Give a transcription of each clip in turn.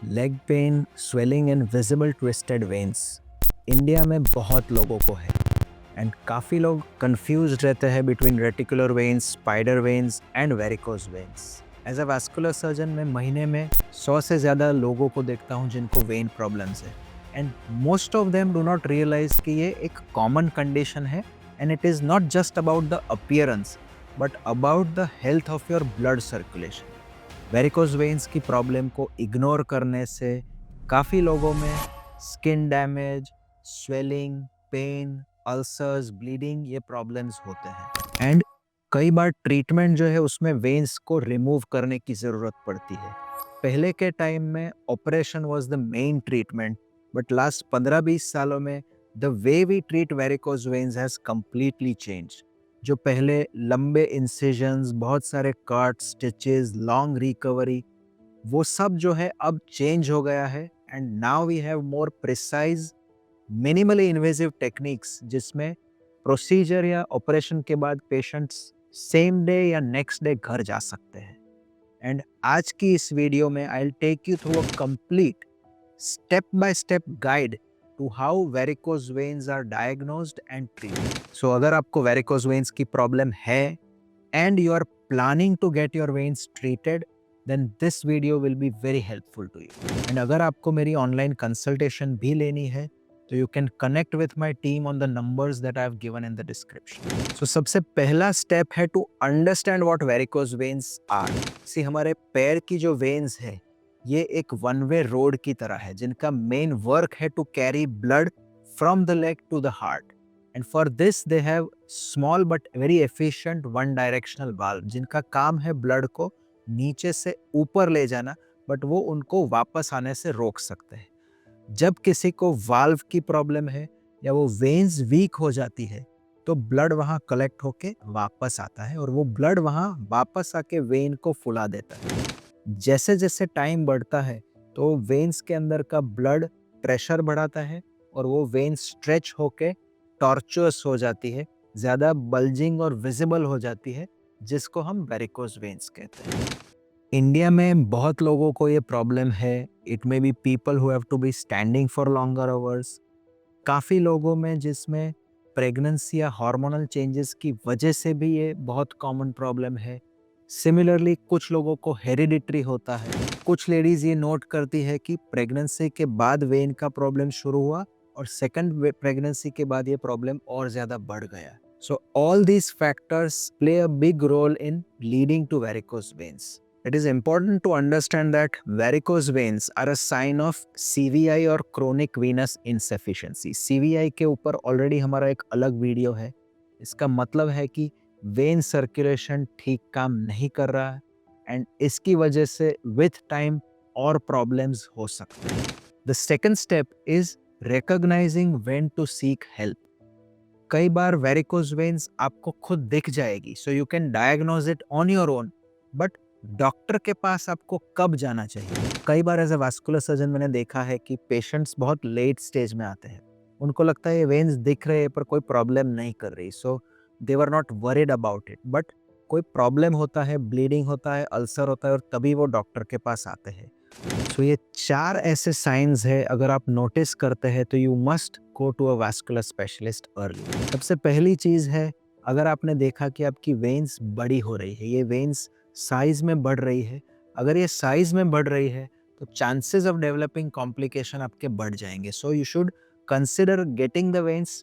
Leg pain, swelling and visible twisted veins India में बहुत लोगों को है एंड काफ़ी लोग कंफ्यूज रहते हैं between reticular veins, spider veins and varicose veins. As a vascular surgeon मैं महीने में 100 से ज़्यादा लोगों को देखता हूँ जिनको वेन प्रॉब्लम्स है and most of them do not realise कि ये एक कॉमन कंडीशन है and it is not just about the appearance but about the health of your blood circulation. Varicose veins की प्रॉब्लम को इग्नोर करने से काफ़ी लोगों में skin damage, swelling, pain, ulcers, bleeding ये प्रॉब्लम्स होते हैं एंड कई बार ट्रीटमेंट जो है उसमें वेन्स को रिमूव करने की ज़रूरत पड़ती है। पहले के टाइम में operation was the main treatment but last 15-20 सालों में the way we treat varicose veins has completely change. जो पहले लंबे इंसिजन्स, बहुत सारे कट, स्टिचेस, लॉन्ग रिकवरी, वो सब जो है अब चेंज हो गया है and now we have more precise minimally invasive techniques जिसमें प्रोसीजर या ऑपरेशन के बाद पेशेंट्स सेम डे या नेक्स्ट डे घर जा सकते हैं। एंड आज की इस वीडियो में I will take you through a complete step by step guide to how varicose veins are diagnosed and treated. So अगर आपको वेरिकोज वेन्स की प्रॉब्लम है and you are planning to get your veins treated then this video will be very helpful to you. And अगर आपको मेरी online consultation भी लेनी है तो you can connect with my team on the numbers that I have given in the description. So सबसे पहला step है to understand what varicose veins are. See हमारे पैर की जो वेन्स है ये एक वन वे रोड की तरह है जिनका मेन वर्क है to carry blood from the leg to the heart and for this they have small but very efficient one directional valve जिनका काम है ब्लड को नीचे से ऊपर ले जाना बट वो उनको वापस आने से रोक सकते हैं। जब किसी को वाल्व की प्रॉब्लम है या वो वेन्स वीक हो जाती है तो ब्लड वहाँ कलेक्ट होके वापस आता है और वो ब्लड वहाँ वापस आके वेन को फुला देता है। जैसे जैसे टाइम बढ़ता है तो वेन्स के अंदर का ब्लड प्रेशर बढ़ाता है और वो वेन स्ट्रेच होके टॉर्चुअस हो जाती है, ज़्यादा बल्जिंग और विजिबल हो जाती है जिसको हम वेरिकोज वेन्स कहते हैं। इंडिया में बहुत लोगों को ये प्रॉब्लम है। It may be people who have to be standing for longer hours. काफ़ी लोगों में जिसमें प्रेगनेंसी या हार्मोनल चेंजेस की वजह से भी ये बहुत कॉमन प्रॉब्लम है। सिमिलरली कुछ लोगों को हेरिडिटरी होता है। कुछ लेडीज़ ये नोट करती है कि प्रेगनेंसी के बाद वेन का प्रॉब्लम शुरू हुआ और सेकंड प्रेगनेंसी के बाद ये प्रॉब्लम और ज़्यादा बढ़ गया। So all these factors play a big role in leading to varicose veins. It is important to understand that varicose veins are a sign of CVI और chronic venous insufficiency. CVI के ऊपर already हमारा एक अलग video है। इसका मतलब है कि वेन सर्कुलेशन ठीक काम नहीं कर रहा है एंड इसकी वजह से विथ टाइम और प्रॉब्लम्स हो सकते हैं। The second step is recognising when to seek help. कई बार वेरिकोज वेन्स आपको खुद दिख जाएगी so you can diagnose it on your own but doctor के पास आपको कब जाना चाहिए? कई बार एज अ वास्कुलर सर्जन मैंने देखा है कि पेशेंट्स बहुत लेट स्टेज में आते हैं। उनको लगता है ये वेन्स दिख रहे हैं पर कोई प्रॉब्लम नहीं कर रही, so they were not worried about it. But कोई प्रॉब्लम होता है, ब्लीडिंग होता है, अल्सर होता है और तभी वो डॉक्टर के पास आते हैं। सो ये 4 ऐसे साइंस है, अगर आप नोटिस करते हैं तो you must go to a vascular specialist early. सबसे पहली चीज़ है, अगर आपने देखा कि आपकी वेन्स बड़ी हो रही है, ये वेन्स साइज में बढ़ रही है, अगर ये साइज में बढ़ रही है तो चांसेस ऑफ डेवलपिंग कॉम्प्लिकेशन आपके बढ़ जाएंगे। So you should consider getting the veins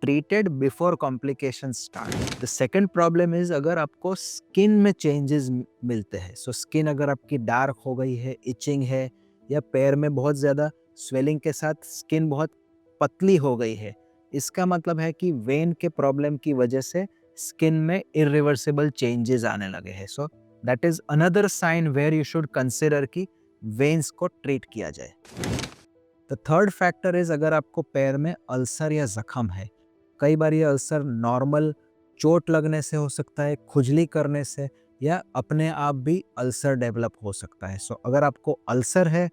treated before complication start. The second problem is अगर आपको स्किन में चेंजेस मिलते हैं। सो स्किन अगर आपकी डार्क हो गई है, इचिंग है या पैर में बहुत ज़्यादा स्वेलिंग के साथ स्किन बहुत पतली हो गई है, इसका मतलब है कि वेन के प्रॉब्लम की वजह से स्किन में इरिवर्सिबल चेंजेस आने लगे हैं। So that is another sign where you should consider कि वेन्स को ट्रीट किया जाए। द थर्ड फैक्टर इज अगर आपको पैर में अल्सर या जख्म है। कई बार ये अल्सर नॉर्मल चोट लगने से हो सकता है, खुजली करने से, या अपने आप भी अल्सर डेवलप हो सकता है। सो अगर आपको अल्सर है,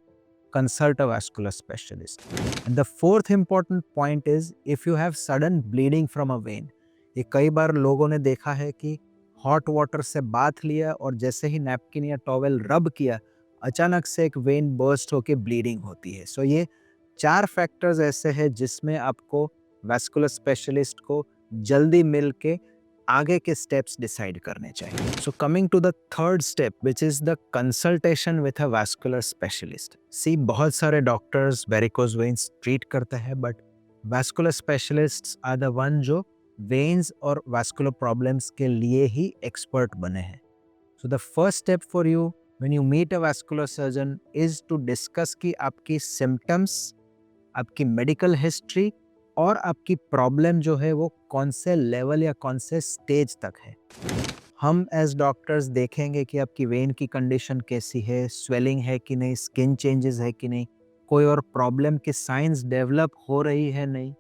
consult a vascular specialist. And the fourth important point is if you have sudden bleeding from a vein. ये कई बार लोगों ने देखा है कि हॉट वाटर से बाथ लिया और जैसे ही नैपकिन या टॉवेल रब किया अचानक से एक वेन बर्स्ट होके ब्लीडिंग होती है। सो ये 4 फैक्टर्स ऐसे हैं जिसमें आपको वैस्कुलर स्पेशलिस्ट को जल्दी मिल के आगे के स्टेप्स डिसाइड करने चाहिए। So coming to the third step which is the consultation with a vascular specialist. See बहुत सारे डॉक्टर्स वेरिकोज वेन्स ट्रीट करते हैं but vascular specialists are the one जो वेन्स और वैस्कुलर प्रॉब्लम्स के लिए ही एक्सपर्ट बने हैं। So the first step for you when you meet a vascular surgeon is to discuss कि आपकी सिम्टम्स, आपकी मेडिकल हिस्ट्री और आपकी प्रॉब्लम जो है वो कौन से लेवल या कौन से स्टेज तक है। हम एज डॉक्टर्स देखेंगे कि आपकी वेन की कंडीशन कैसी है, स्वेलिंग है कि नहीं, स्किन चेंजेस है कि नहीं, कोई और प्रॉब्लम के साइंस डेवलप हो रही है नहीं।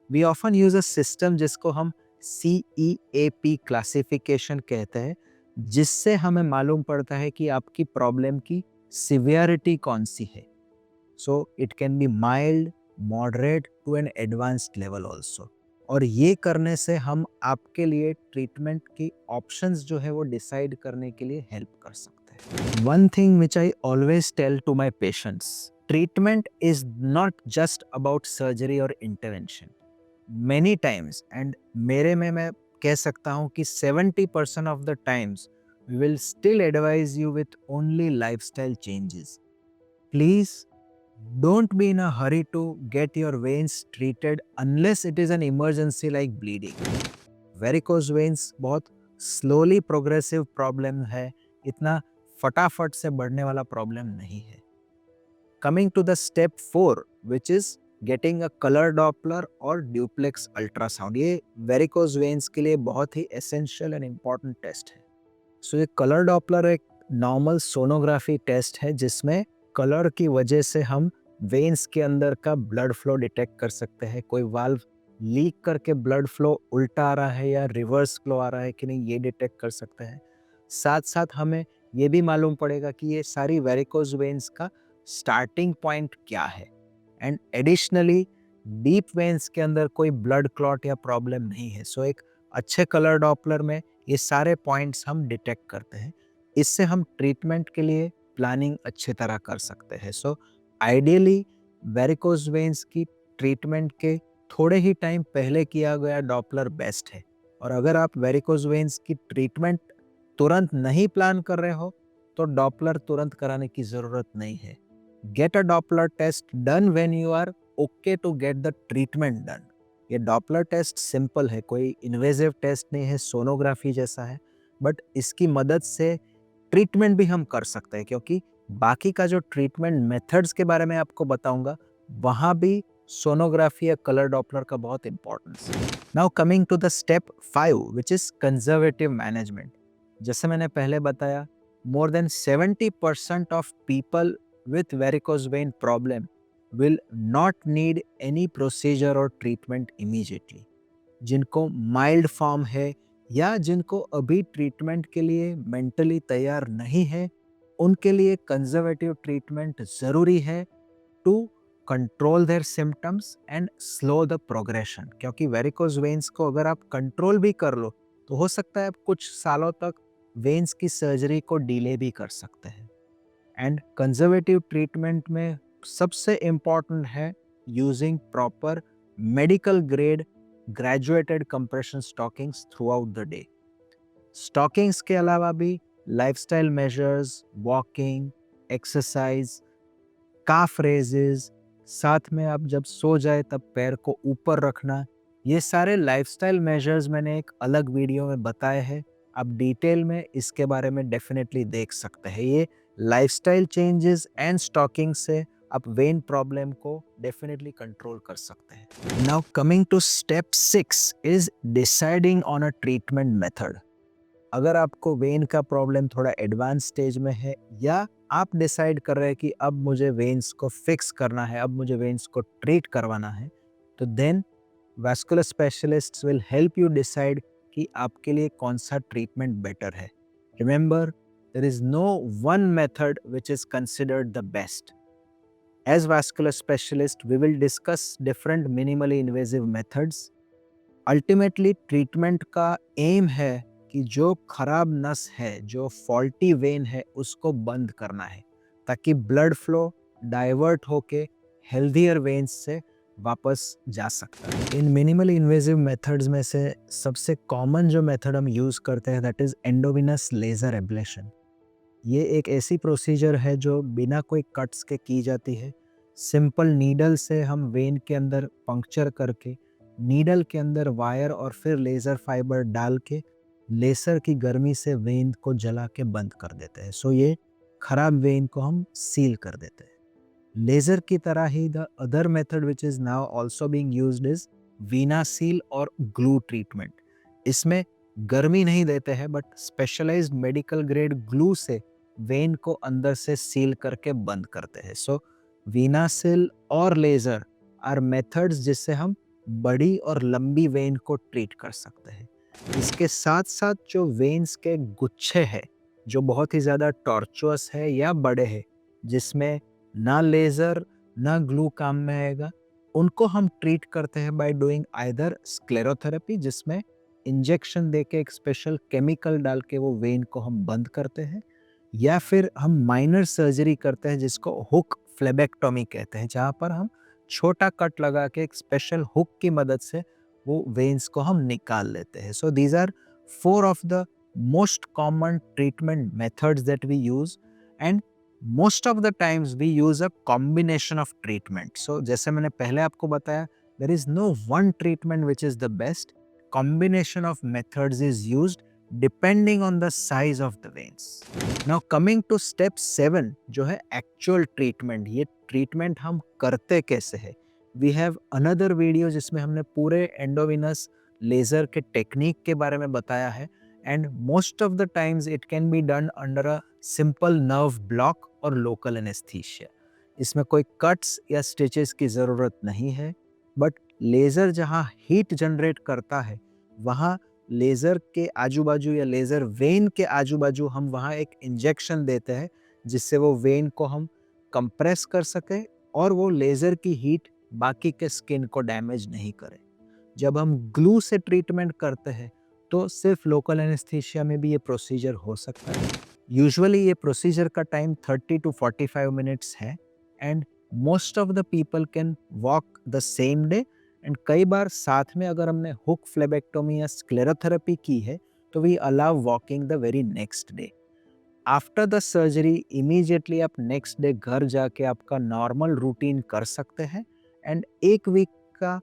We often use a system जिसको हम CEAP क्लासिफिकेशन कहते हैं, जिससे हमें मालूम पड़ता है कि आपकी प्रॉब्लम की सिवियरिटी कौन सी है। So it can be mild, moderate to an advanced level also. और ये करने से हम आपके लिए ट्रीटमेंट की ऑप्शंस जो है वो डिसाइड करने के लिए हेल्प कर सकते हैं। One thing which I always tell to my patients, treatment is not just about surgery और इंटरवेंशन। मेनी टाइम्स एंड मेरे में मैं कह सकता हूँ कि 70% of the times we will still advise you with only lifestyle changes. Please don't be in a hurry to get your veins treated unless it is an emergency like bleeding. Varicose veins बहुत slowly progressive problem है, इतना फटाफट से बढ़ने वाला problem नहीं है। Coming to the step 4 which is getting a color doppler और duplex ultrasound, ये varicose veins के लिए बहुत ही essential and important टेस्ट है। सो ये कलर डॉपलर एक नॉर्मल सोनोग्राफी टेस्ट है जिसमें कलर की वजह से हम वेन्स के अंदर का ब्लड फ्लो डिटेक्ट कर सकते हैं। कोई वाल्व लीक करके ब्लड फ्लो उल्टा आ रहा है या रिवर्स फ्लो आ रहा है कि नहीं, ये डिटेक्ट कर सकते हैं। साथ साथ हमें ये भी मालूम पड़ेगा कि ये सारी वेरिकोज वेन्स का स्टार्टिंग पॉइंट क्या है। एंड एडिशनली डीप वेन्स के अंदर कोई ब्लड क्लॉट या प्रॉब्लम नहीं है। सो एक अच्छे कलर डॉपलर में ये सारे पॉइंट्स हम डिटेक्ट करते हैं। इससे हम ट्रीटमेंट के लिए प्लानिंग अच्छी तरह कर सकते हैं। सो आइडियली वेरिकोज वेन्स की ट्रीटमेंट के थोड़े ही टाइम पहले किया गया डॉपलर बेस्ट है। और अगर आप वेरिकोज वेन्स की ट्रीटमेंट तुरंत नहीं प्लान कर रहे हो तो डॉपलर तुरंत कराने की ज़रूरत नहीं है। Get a Doppler test done when you are okay to get the treatment done. ये डॉपलर टेस्ट सिंपल है, कोई इन्वेजिव टेस्ट नहीं है, सोनोग्राफी जैसा है, बट इसकी मदद से ट्रीटमेंट भी हम कर सकते हैं। क्योंकि बाकी का जो ट्रीटमेंट मेथड्स के बारे में आपको बताऊंगा वहाँ भी सोनोग्राफी या कलर डॉपलर का बहुत इंपॉर्टेंस है। Now coming to the step 5 which is conservative management. जैसे मैंने पहले बताया, more than 70% of people with varicose vein problem will not need any procedure or treatment immediately। जिनको माइल्ड फॉर्म है या जिनको अभी ट्रीटमेंट के लिए मेंटली तैयार नहीं है, उनके लिए कंजर्वेटिव ट्रीटमेंट ज़रूरी है to control their symptoms and slow the progression. क्योंकि वेरिकोज वेन्स को अगर आप कंट्रोल भी कर लो तो हो सकता है आप कुछ सालों तक वेन्स की सर्जरी को डिले भी कर सकते हैं। एंड कंजर्वेटिव ट्रीटमेंट में सबसे इम्पॉर्टेंट है using proper medical grade graduated compression stockings through out the day. Stockings के अलावा भी लाइफस्टाइल मेजर्स, वॉकिंग, एक्सरसाइज, काफ रेजेस, साथ में आप जब सो जाए तब पैर को ऊपर रखना, ये सारे लाइफस्टाइल मेजर्स मैंने एक अलग वीडियो में बताए हैं। आप डिटेल में इसके बारे में डेफिनेटली देख सकते हैं। ये लाइफस्टाइल चेंजेस एंड स्टॉकिंग से आप वेन प्रॉब्लम को डेफिनेटली कंट्रोल कर सकते हैं। Now coming to step 6 is deciding on a treatment method. अगर आपको वेन का प्रॉब्लम थोड़ा एडवांस स्टेज में है या आप डिसाइड कर रहे हैं कि अब मुझे वेन्स को फिक्स करना है, अब मुझे वेन्स को ट्रीट करवाना है, तो then vascular specialists will help you decide कि आपके लिए कौन सा ट्रीटमेंट बेटर है। Remember, there is no one method which is considered the best. As vascular specialist we will discuss different minimally invasive methods. Ultimately treatment का aim है कि जो खराब नस है, जो फॉल्टी वेन है, उसको बंद करना है। ताकि ब्लड फ्लो डाइवर्ट होके हेल्दियर वेन्स से वापस जा सकता है। इन मिनिमली इन्वेजिव मेथड्स में से सबसे कॉमन जो मेथड हम यूज़ करते हैं दैट इज़ एंडोविनस लेज़र एब्लेशन। ये एक ऐसी प्रोसीजर है जो बिना कोई कट्स के की जाती है। सिंपल नीडल से हम वेन के अंदर पंक्चर करके नीडल के अंदर वायर और फिर लेज़र फाइबर डाल के लेसर की गर्मी से वेन को जला के बंद कर देते हैं। सो ये खराब वेन को हम सील कर देते हैं। लेज़र की तरह ही the other method which is now also being used is VenaSeal और ग्लू ट्रीटमेंट। इसमें गर्मी नहीं देते हैं but specialised medical grade glue से वेन को अंदर से सील करके बंद करते हैं। सो वीना सील और लेज़र आर मेथड्स जिससे हम बड़ी और लंबी वेन को ट्रीट कर सकते हैं। इसके साथ साथ जो वेन्स के गुच्छे हैं जो बहुत ही ज़्यादा टॉर्चुअस है या बड़े हैं जिसमें ना लेज़र ना ग्लू काम में आएगा, उनको हम ट्रीट करते हैं बाय डूइंग आइदर स्क्लेरोथेरेपी जिसमें इंजेक्शन देके एक स्पेशल केमिकल डाल के वो वेन को हम बंद करते हैं, या फिर हम माइनर सर्जरी करते हैं जिसको हुक फ्लेबेक्टोमी कहते हैं, जहाँ पर हम छोटा कट लगा के एक स्पेशल हुक की मदद से वो वेन्स को हम निकाल लेते हैं। So these are 4 of the most common treatment methods that we use and most of the times we use a combination of treatment. So जैसे मैंने पहले आपको बताया there is no one treatment which is the best, combination of methods is used depending on the size of the veins. Now coming to step 7 जो है actual treatment, ये treatment हम करते कैसे है। We have another video जिसमें हमने पूरे एंडोविनस लेज़र के टेक्निक के बारे में बताया है and most of the times it can be done under a simple nerve block और local anesthesia. इसमें कोई कट्स या स्टिचेस की ज़रूरत नहीं है, बट लेज़र जहाँ हीट जनरेट करता है वहाँ लेज़र के आजू बाजू या लेज़र वेन के आजू बाजू हम वहाँ एक इंजेक्शन देते हैं जिससे वो वेन को हम कंप्रेस कर सके और वो लेज़र की हीट बाकी के स्किन को डैमेज नहीं करे। जब हम ग्लू से ट्रीटमेंट करते हैं तो सिर्फ लोकल एनेस्थीसिया में भी ये प्रोसीजर हो सकता है। यूजुअली ये प्रोसीजर का टाइम 30 to 45 मिनट्स है and most of the people can walk the same day and कई बार साथ में अगर हमने हुक फ्लेबेक्टोमी या स्क्लेरोथेरेपी की है तो we allow walking the very next day. After the surgery immediately आप नेक्स्ट डे घर जाके आपका नॉर्मल रूटीन कर सकते हैं एंड एक वीक का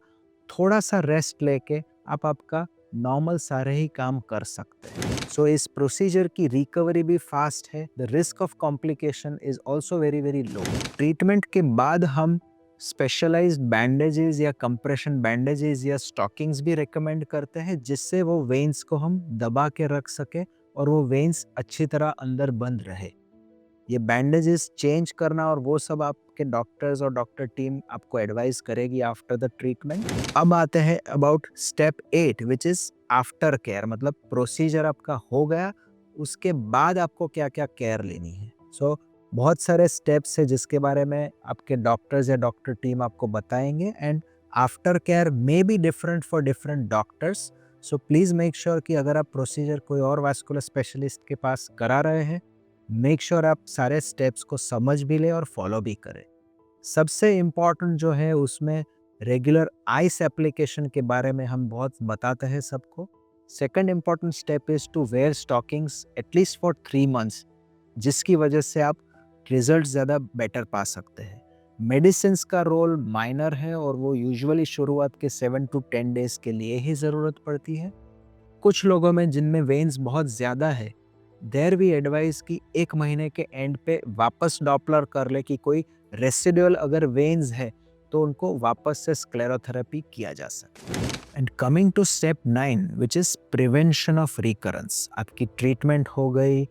थोड़ा सा रेस्ट लेके आप आपका नॉर्मल सारे ही काम कर सकते हैं। सो इस प्रोसीजर की रिकवरी भी फास्ट है, the risk of complication is also very very low. Treatment के बाद हम स्पेशलाइज्ड बैंडेजेस या कंप्रेशन बैंडेजेस या स्टॉकिंग्स भी रिकमेंड करते हैं जिससे वो वेन्स को हम दबा के रख सके और वो वेन्स अच्छी तरह अंदर बंद रहे। ये बैंडेजेस चेंज करना और वो सब आपके डॉक्टर्स और डॉक्टर टीम आपको एडवाइस करेगी आफ्टर द ट्रीटमेंट। अब आते हैं about step 8 which is after care, मतलब प्रोसीजर आपका हो गया उसके बाद आपको क्या क्या केयर लेनी है। सो बहुत सारे स्टेप्स है जिसके बारे में आपके डॉक्टर्स या डॉक्टर टीम आपको बताएंगे and after care may be different for different doctors. So please make sure कि अगर आप प्रोसीजर कोई और वास्कुलर स्पेशलिस्ट के पास करा रहे हैं मेक श्योर आप सारे स्टेप्स को समझ भी लें और फॉलो भी करें। सबसे इम्पॉर्टेंट जो है उसमें रेगुलर आइस एप्लीकेशन के बारे में हम बहुत बताते हैं सबको। Second important step is to wear stockings at least for 3 months जिसकी वजह से आप रिजल्ट ज़्यादा बेटर पा सकते हैं। मेडिसिन्स का रोल माइनर है और वो यूजुअली शुरुआत के 7 to 10 डेज़ के लिए ही ज़रूरत पड़ती है। कुछ लोगों में जिनमें वेन्स बहुत ज़्यादा है देयर वी एडवाइस कि 1 महीने के एंड पे वापस डॉपलर कर ले कि कोई रेसिडुअल अगर वेन्स है तो उनको वापस से स्क्लेरोथेरेपी किया जा सके। And coming to step 9 which is prevention of recurrence. आपकी ट्रीटमेंट हो गई,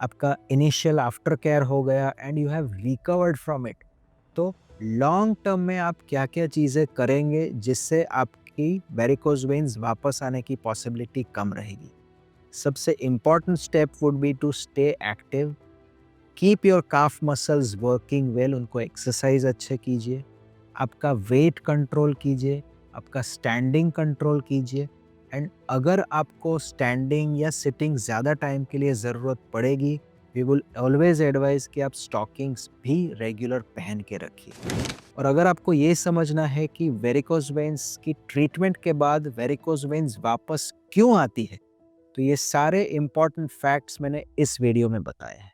आपका इनिशियल आफ्टर केयर हो गया and you have recovered from it, तो लॉन्ग टर्म में आप क्या क्या चीज़ें करेंगे जिससे आपकी वेरिकोज वेन्स वापस आने की पॉसिबिलिटी कम रहेगी। सबसे important step would be to stay active, keep your calf muscles working well, उनको एक्सरसाइज अच्छे कीजिए, आपका वेट कंट्रोल कीजिए, आपका स्टैंडिंग कंट्रोल कीजिए एंड अगर आपको स्टैंडिंग या सिटिंग ज़्यादा टाइम के लिए ज़रूरत पड़ेगी वी विल ऑलवेज एडवाइस कि आप स्टॉकिंग्स भी रेगुलर पहन के रखिए। और अगर आपको ये समझना है कि वेरिकोज वेन्स की ट्रीटमेंट के बाद वेरिकोज वेन्स वापस क्यों आती है, तो ये सारे इंपॉर्टेंट फैक्ट्स मैंने इस वीडियो में बताए हैं।